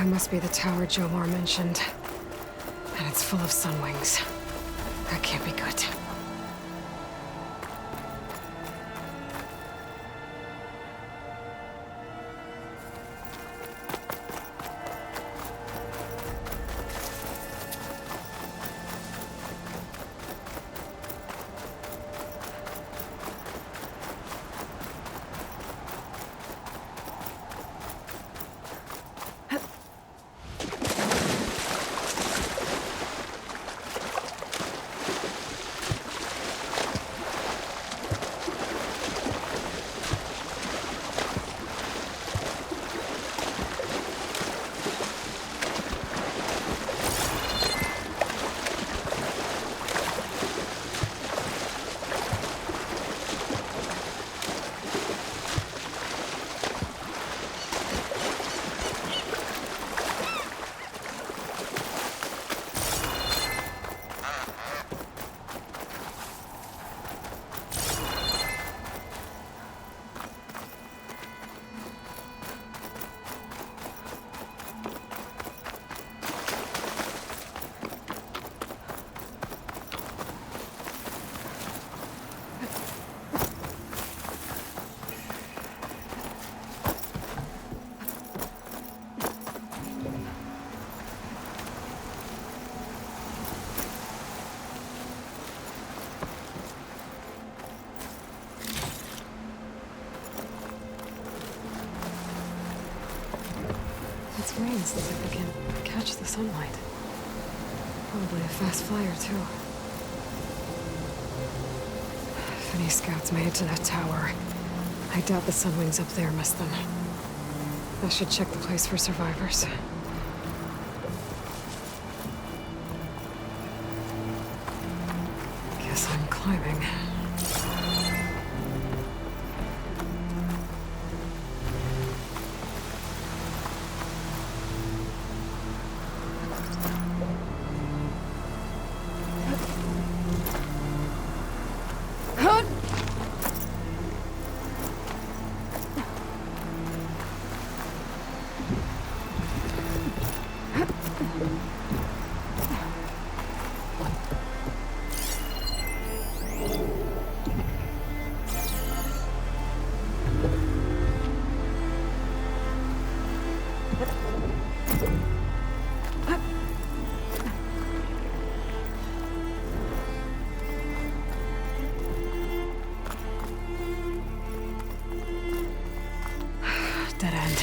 It must be the tower Jomar mentioned. And it's full of sunwings. That can't be good. It's rains as if it can catch the sunlight. Probably a fast flyer, too. If any scouts made it to that tower, I doubt the sunwings up there missed them. I should check the place for survivors. Guess I'm climbing. Dead end.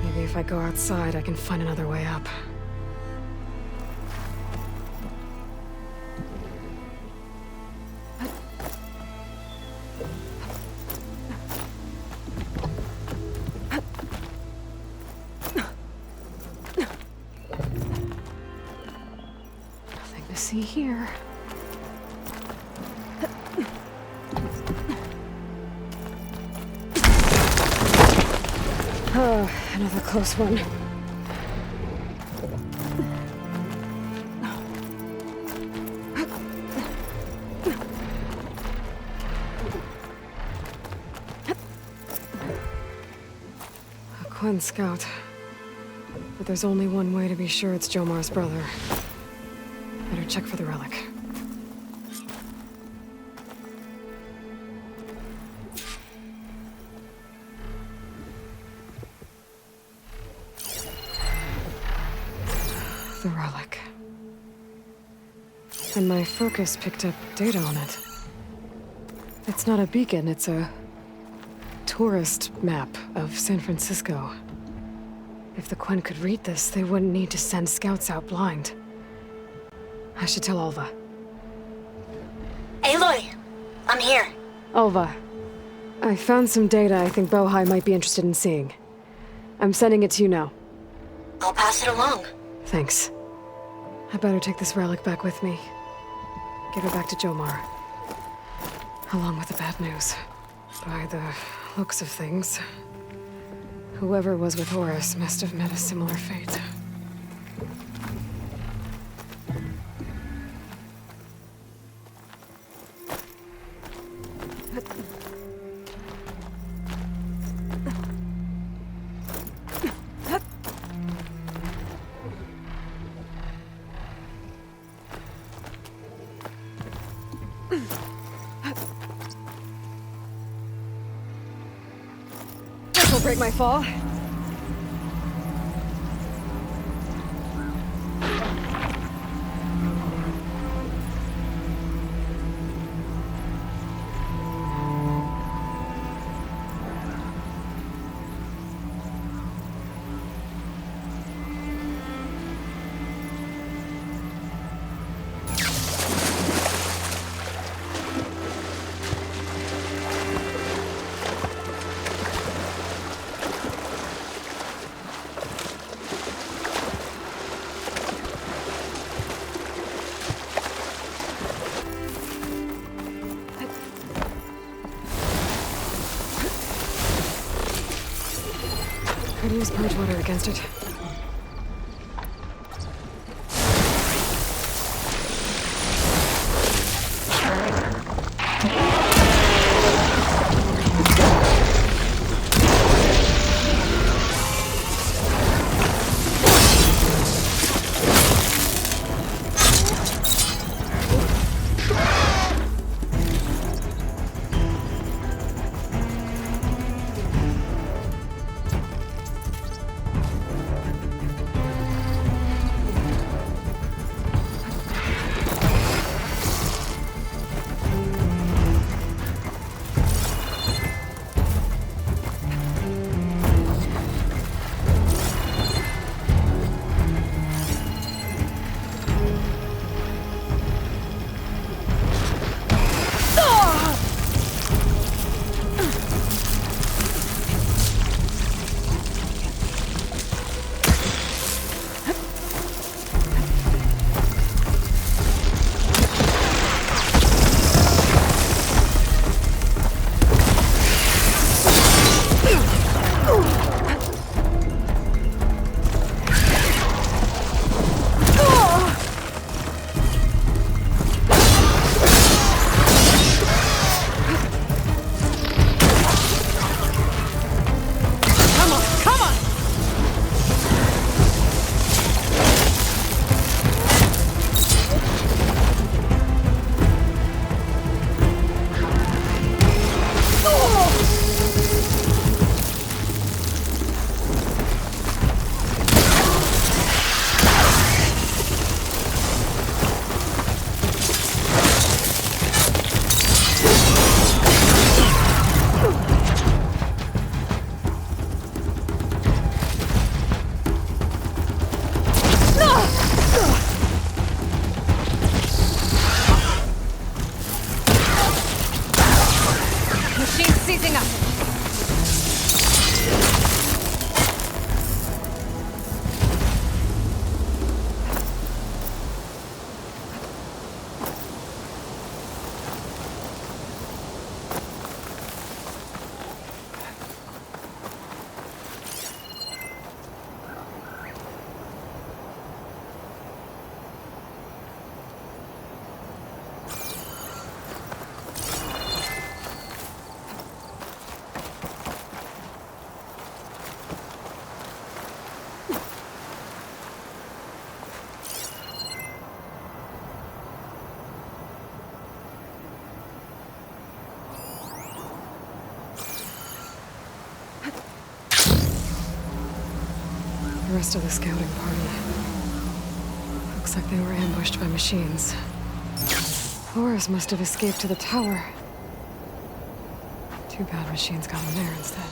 Maybe if I go outside, I can find another way up. Nothing to see here. Oh, another close one. A Quen scout. But there's only one way to be sure it's Jomar's brother. Better check for the relic. The relic. And my focus picked up data on it. It's not a beacon, it's a tourist map of San Francisco. If the Quen could read this, they wouldn't need to send scouts out blind. I should tell Alva. Aloy! I'm here. Alva, I found some data I think Bohai might be interested in seeing. I'm sending it to you now. I'll pass it along. Thanks. I better take this relic back with me. Give it back to Jomar. Along with the bad news. By the looks of things, whoever was with Horus must have met a similar fate. celebrate my fall. Could use purge water against it. The rest of the scouting party. Looks like they were ambushed by machines. Horus must have escaped to the tower. Too bad machines got in there instead.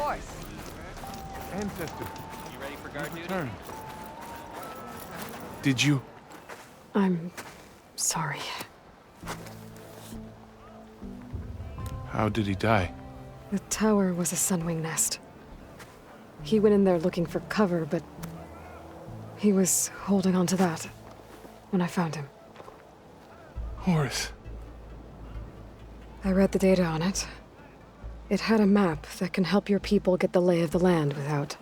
course. Ancestor, You ready for guard duty? return. Did you? I'm sorry. How did he die? The tower was a sunwing nest. He went in there looking for cover, but he was holding on to that when I found him. Horace. I read the data on it. It had a map that can help your people get the lay of the land without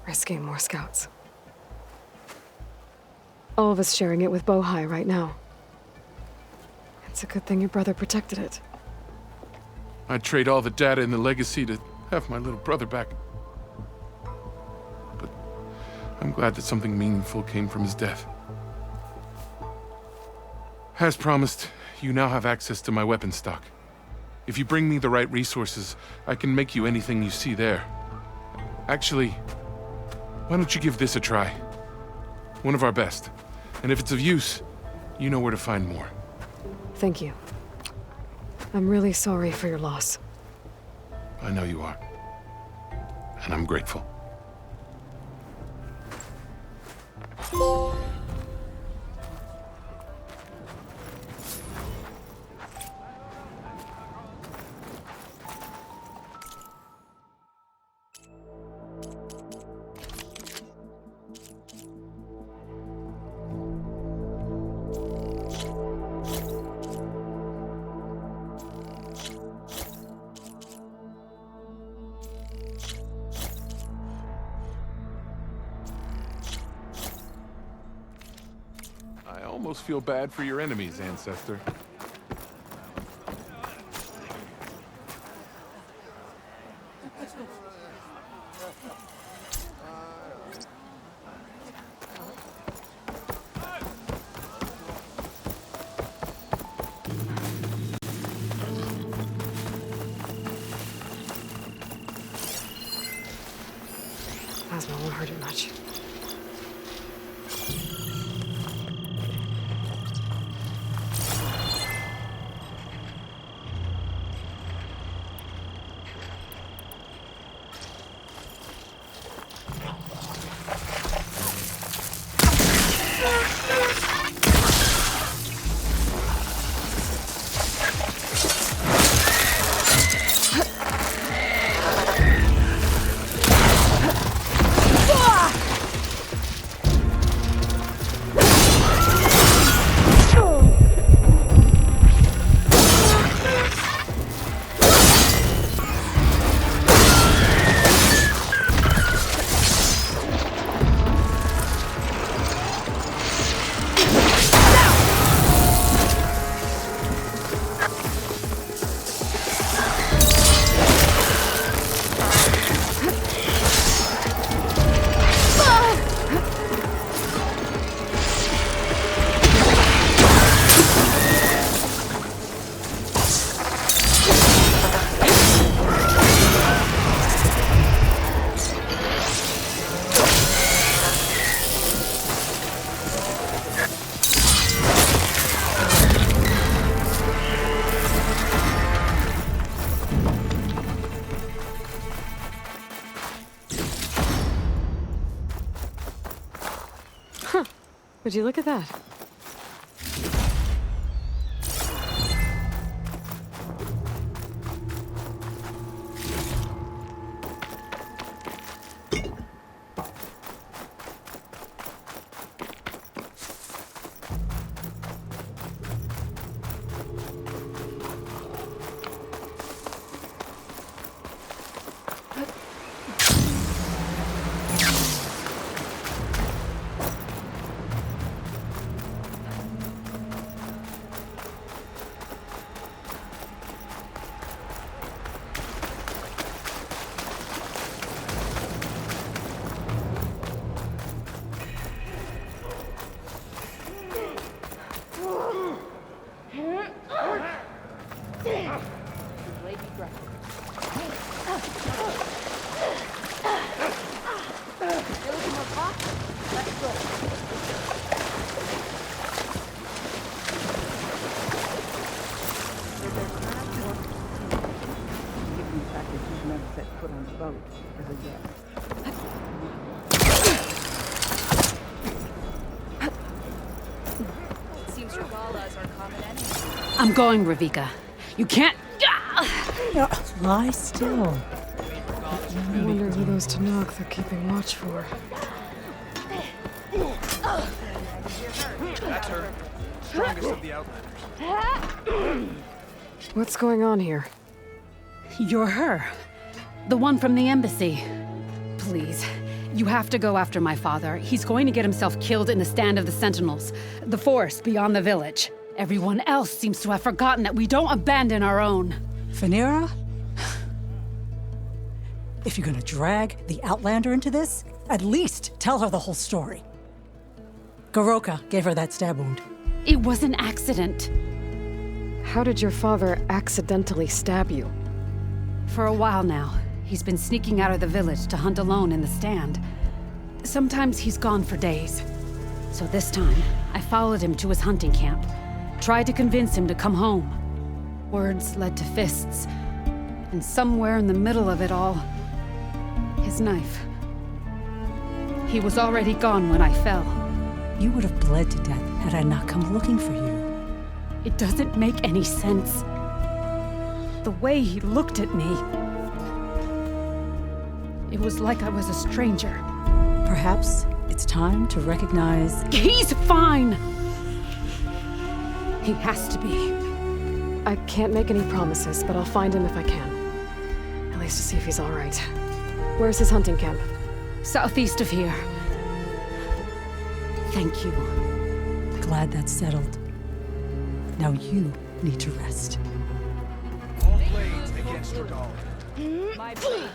risking more scouts. All of us sharing it with Bohai right now. It's a good thing your brother protected it. I'd trade all the data in the legacy to have my little brother back. But I'm glad that something meaningful came from his death. As promised, you now have access to my weapon stock. If you bring me the right resources, I can make you anything you see there. Actually, why don't you give this a try? One of our best. And if it's of use, you know where to find more. Thank you. I'm really sorry for your loss. I know you are. And I'm grateful. I almost feel bad for your enemies, Ancestor. Asthma won't hurt it much. Would you look at that? I'm going, Ravika. You can't... No, lie still. I wonder who those Tanakh they're keeping watch for. That's her. Strongest of the Outlanders. What's going on here? You're her. The one from the embassy. Please, you have to go after my father. He's going to get himself killed in the stand of the Sentinels, the forest beyond the village. Everyone else seems to have forgotten that we don't abandon our own. Phaneira? If you're gonna drag the Outlander into this, at least tell her the whole story. Goroka gave her that stab wound. It was an accident. How did your father accidentally stab you? For a while now, he's been sneaking out of the village to hunt alone in the stand. Sometimes he's gone for days. So this time, I followed him to his hunting camp. Tried to convince him to come home. Words led to fists. And somewhere in the middle of it all, his knife. He was already gone when I fell. You would have bled to death had I not come looking for you. It doesn't make any sense. The way he looked at me. It was like I was a stranger. Perhaps it's time to recognize... He's fine! He has to be. I can't make any promises, but I'll find him if I can. At least to see if he's all right. Where's his hunting camp? Southeast of here. Thank you. Glad that's settled. Now you need to rest. All blades against Regal. My blade.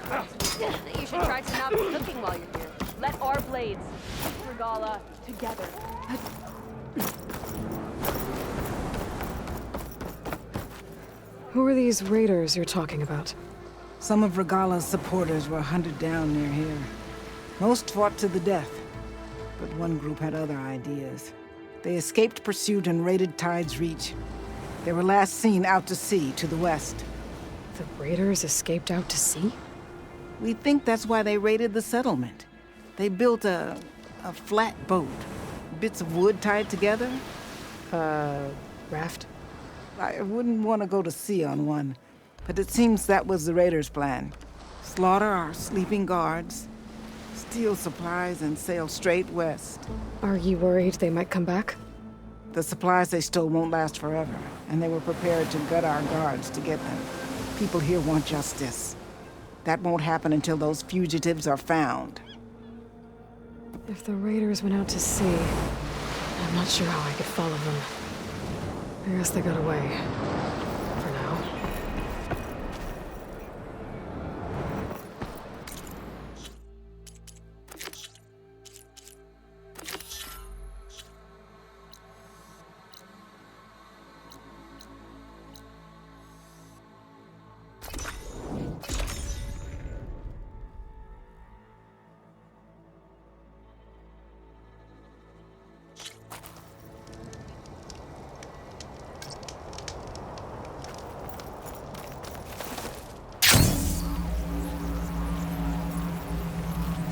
You should try to not be cooking while you're here. Let our blades, Regala, together. Who are these raiders you're talking about? Some of Regala's supporters were hunted down near here. Most fought to the death, but one group had other ideas. They escaped pursuit and raided Tide's Reach. They were last seen out to sea to the west. The raiders escaped out to sea? We think that's why they raided the settlement. They built a flat boat, bits of wood tied together. Raft? I wouldn't want to go to sea on one, but it seems that was the raiders' plan. Slaughter our sleeping guards, steal supplies, and sail straight west. Are you worried they might come back? The supplies they stole won't last forever, and they were prepared to gut our guards to get them. People here want justice. That won't happen until those fugitives are found. If the raiders went out to sea, I'm not sure how I could follow them. I guess they got away. For now.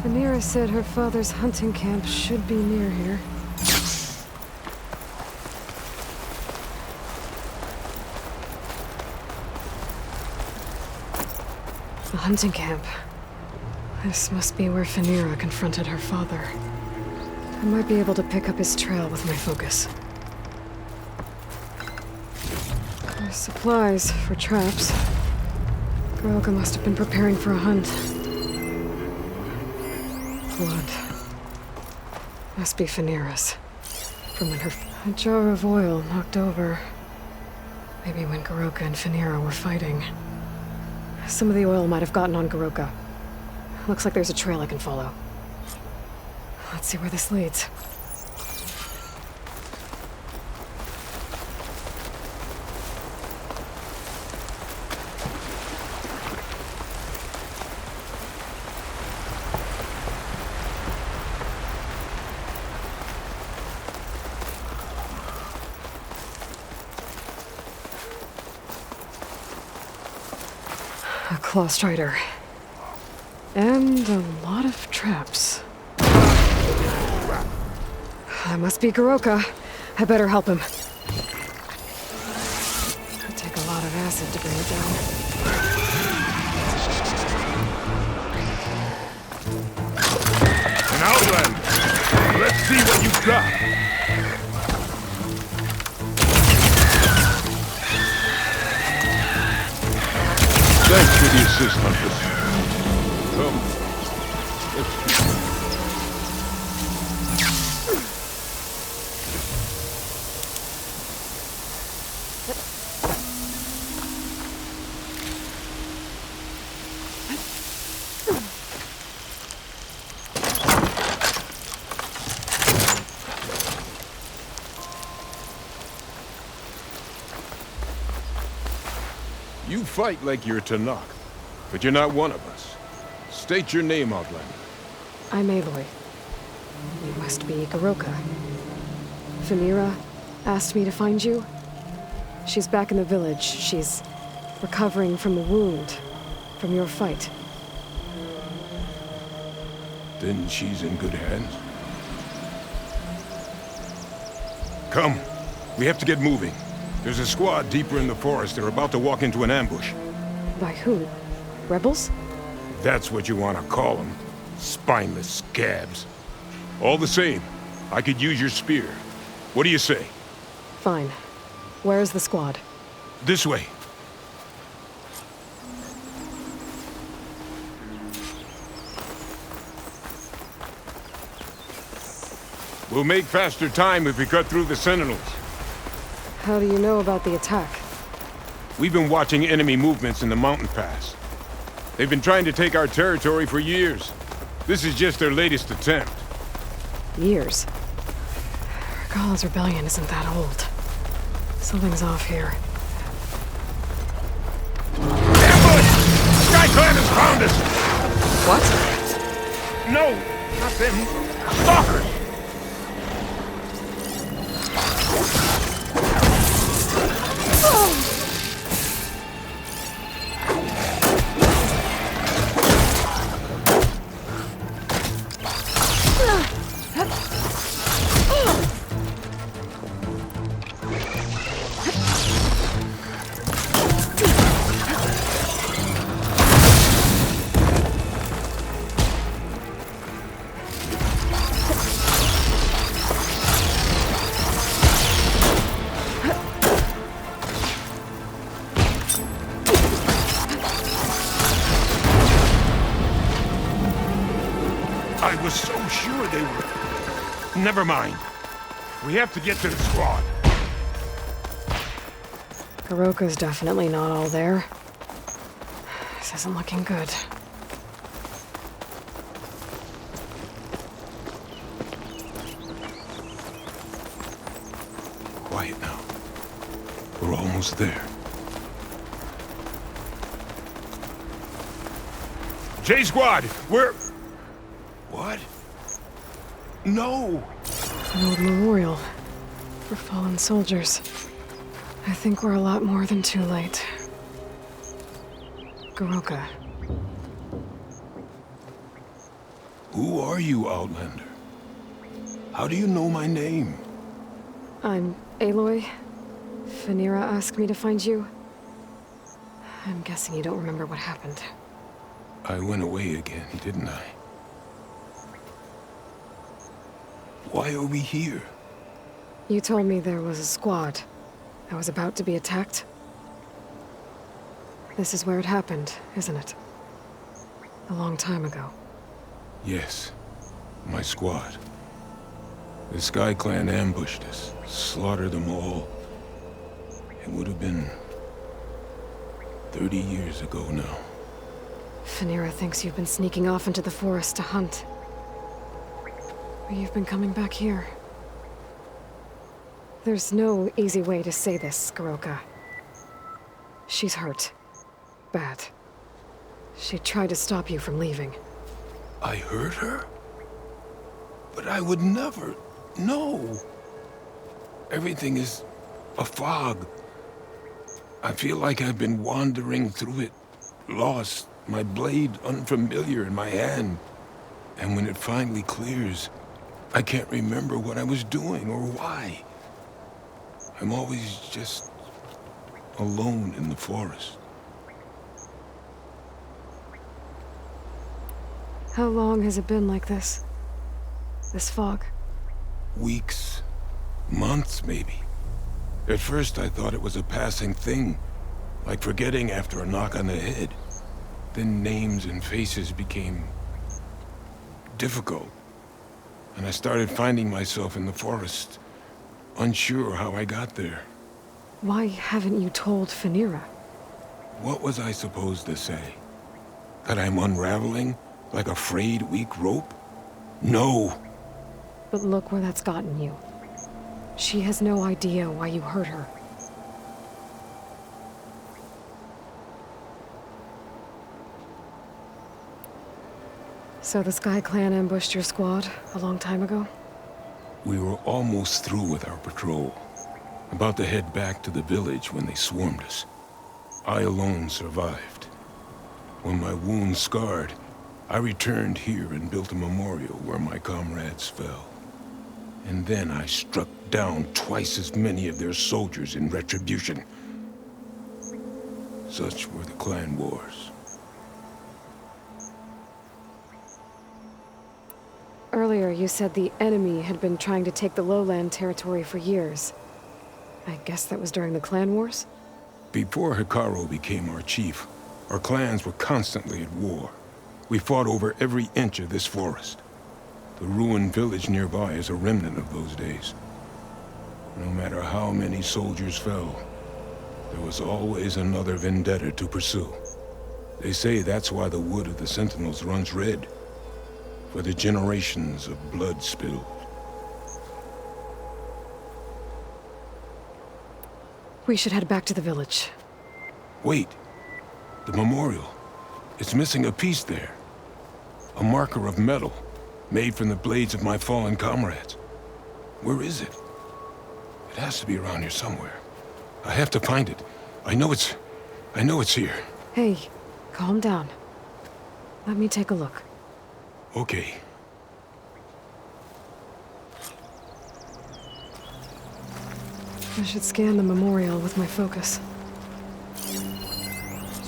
Phaneira said her father's hunting camp should be near here. The hunting camp. This must be where Phaneira confronted her father. I might be able to pick up his trail with my focus. There's supplies for traps. Goroka must have been preparing for a hunt. Blood. Must be Phaneira's. From when a jar of oil knocked over. Maybe when Goroka and Phaneira were fighting. Some of the oil might have gotten on Goroka. Looks like there's a trail I can follow. Let's see where this leads. A claw strider. And a lot of traps. That must be Goroka. I better help him. attempted to bring it down. An outland! Let's see what you've got! Thanks for the assist, Huntress. Come. Let's... You fight like you're Tanakh, but you're not one of us. State your name, Outlander. I'm Aloy. You must be Goroka. Fearsome asked me to find you. She's back in the village. She's recovering from the wound from your fight. Then she's in good hands. Come. We have to get moving. There's a squad deeper in the forest. They're about to walk into an ambush. By who? Rebels? That's what you want to call them. Spineless scabs. All the same, I could use your spear. What do you say? Fine. Where is the squad? This way. We'll make faster time if we cut through the sentinels. How do you know about the attack? We've been watching enemy movements in the mountain pass. They've been trying to take our territory for years. This is just their latest attempt. Years? Regala's rebellion isn't that old. Something's off here. Ambush! SkyClan has found us! What? No, not them. Stalkers! I was so sure they were... Never mind. We have to get to the squad. Goroka's definitely not all there. This isn't looking good. Quiet now. We're almost there. J-Squad, we're... What? No! An old memorial for fallen soldiers. I think we're a lot more than too late. Goroka. Who are you, Outlander? How do you know my name? I'm Aloy. Fearsome asked me to find you. I'm guessing you don't remember what happened. I went away again, didn't I? Why are we here? You told me there was a squad that was about to be attacked. This is where it happened, isn't it? A long time ago. Yes, my squad. The SkyClan ambushed us, slaughtered them all. It would have been 30 years ago now. Fearsome thinks you've been sneaking off into the forest to hunt. But you've been coming back here. There's no easy way to say this, Goroka. She's hurt. Bad. She tried to stop you from leaving. I hurt her? But I would never... No! Everything is a fog. I feel like I've been wandering through it, lost, my blade unfamiliar in my hand. And when it finally clears, I can't remember what I was doing or why. I'm always just alone in the forest. How long has it been like this? This fog? Weeks, months maybe. At first I thought it was a passing thing, like forgetting after a knock on the head. Then names and faces became difficult, and I started finding myself in the forest, unsure how I got there. Why haven't you told Fenira? What was I supposed to say? That I'm unraveling, like a frayed, weak rope? No! But look where that's gotten you. She has no idea why you hurt her. So the Sky Clan ambushed your squad a long time ago? We were almost through with our patrol. About to head back to the village when they swarmed us. I alone survived. When my wounds scarred, I returned here and built a memorial where my comrades fell. And then I struck down twice as many of their soldiers in retribution. Such were the clan wars. Earlier, you said the enemy had been trying to take the lowland territory for years. I guess that was during the clan wars? Before Hikaru became our chief, our clans were constantly at war. We fought over every inch of this forest. The ruined village nearby is a remnant of those days. No matter how many soldiers fell, there was always another vendetta to pursue. They say that's why the wood of the Sentinels runs red, for the generations of blood spilled. We should head back to the village. Wait, the memorial. It's missing a piece there. A marker of metal, made from the blades of my fallen comrades. Where is it? It has to be around here somewhere. I have to find it. I know it's here. Hey, calm down. Let me take a look. Okay. I should scan the memorial with my focus.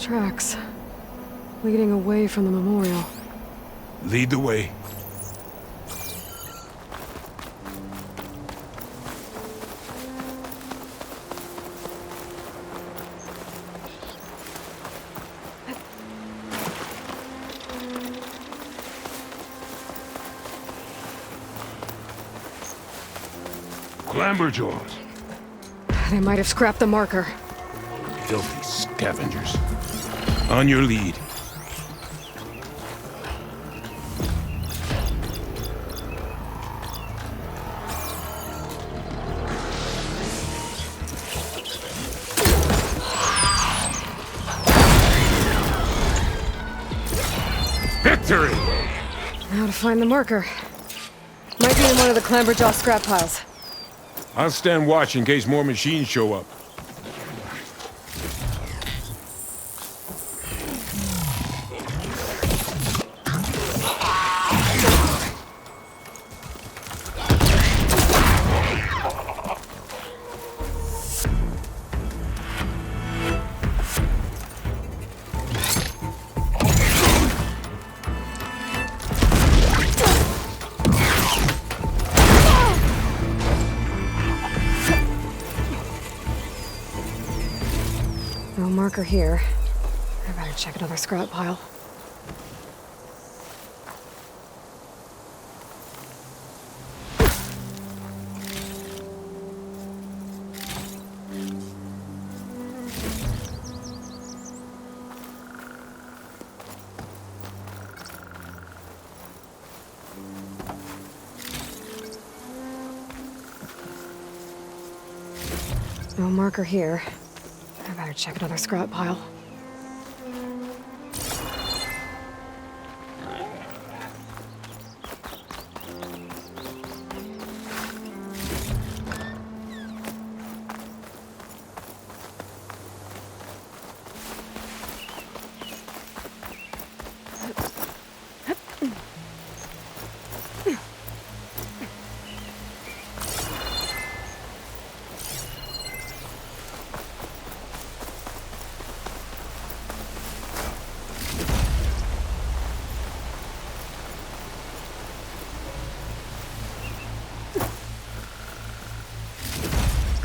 Tracks. Leading away from the memorial. Lead the way. Clamberjaws. They might have scrapped the marker. Filthy scavengers. On your lead. Victory! Now to find the marker. Might be in one of the Clamberjaw scrap piles. I'll stand watch in case more machines show up. No marker here. I better check another scrap pile. No marker here. I better check another scrap pile.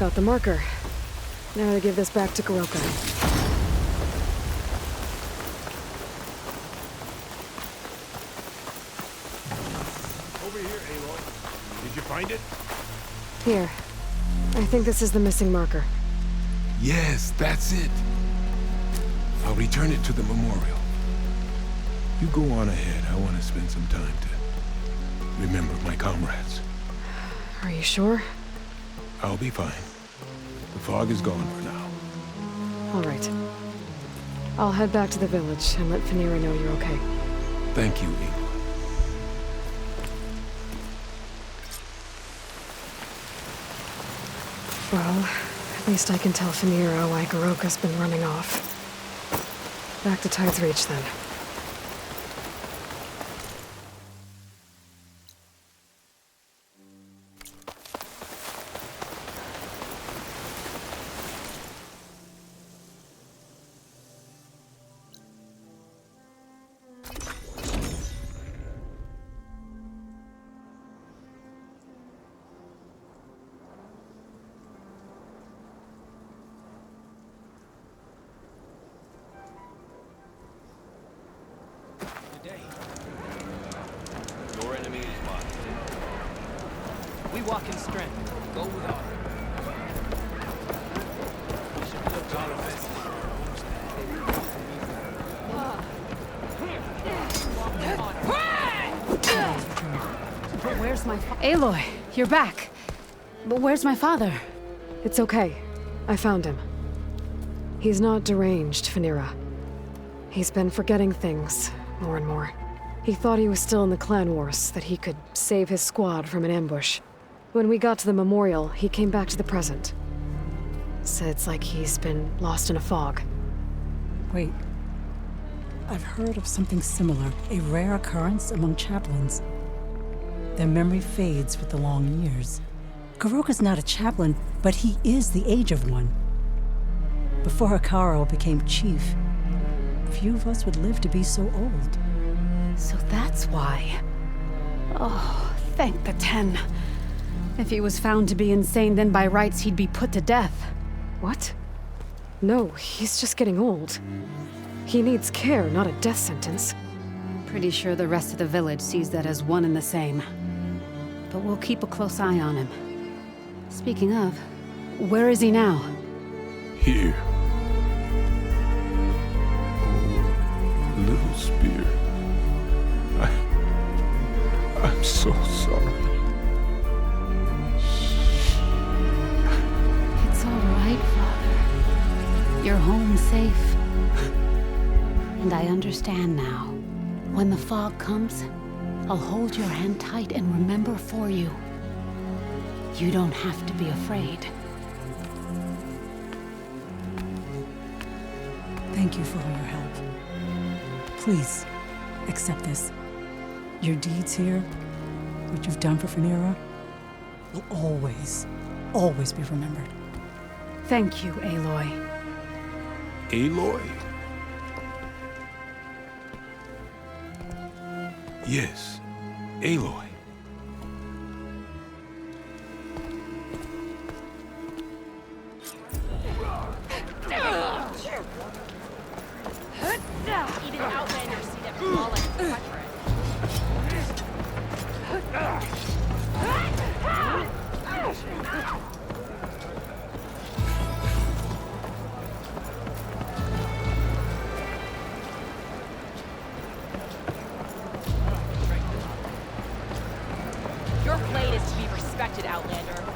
Got the marker. Now to give this back to Goroka. Over here, Aloy. Did you find it? Here. I think this is the missing marker. Yes, that's it. I'll return it to the memorial. You go on ahead. I want to spend some time to remember my comrades. Are you sure? I'll be fine. The fog is gone for now. All right. I'll head back to the village and let Fearsome know you're okay. Thank you, Aloy. Well, at least I can tell Fearsome why Goroka's been running off. Back to Tide's Reach, then. Your enemy is mine. We walk in strength. Go with honor. We should look all of this. But where's my Aloy, you're back. But where's my father? It's okay. I found him. He's not deranged, Fearsome. He's been forgetting things, more and more. He thought he was still in the clan wars, that he could save his squad from an ambush. When we got to the memorial, he came back to the present. Said it's like he's been lost in a fog. Wait. I've heard of something similar, a rare occurrence among chaplains. Their memory fades with the long years. Goroka's not a chaplain, but he is the age of one. Before Hekarro became chief, few of us would live to be so old. So that's why. Oh, thank the 10. If he was found to be insane, then by rights he'd be put to death. What? No, he's just getting old. He needs care, not a death sentence. Pretty sure the rest of the village sees that as one and the same. But we'll keep a close eye on him. Speaking of, where is he now? Here. Oh, little spear. I'm so sorry. It's all right, Father. You're home safe. And I understand now. When the fog comes, I'll hold your hand tight and remember for you. You don't have to be afraid. Thank you for all your help. Please, accept this. Your deeds here, what you've done for Fearsome, will always, always be remembered. Thank you, Aloy. Aloy? Yes, Aloy. Even outlanders see that claw like a treacherous. Your blade is to be respected, Outlander.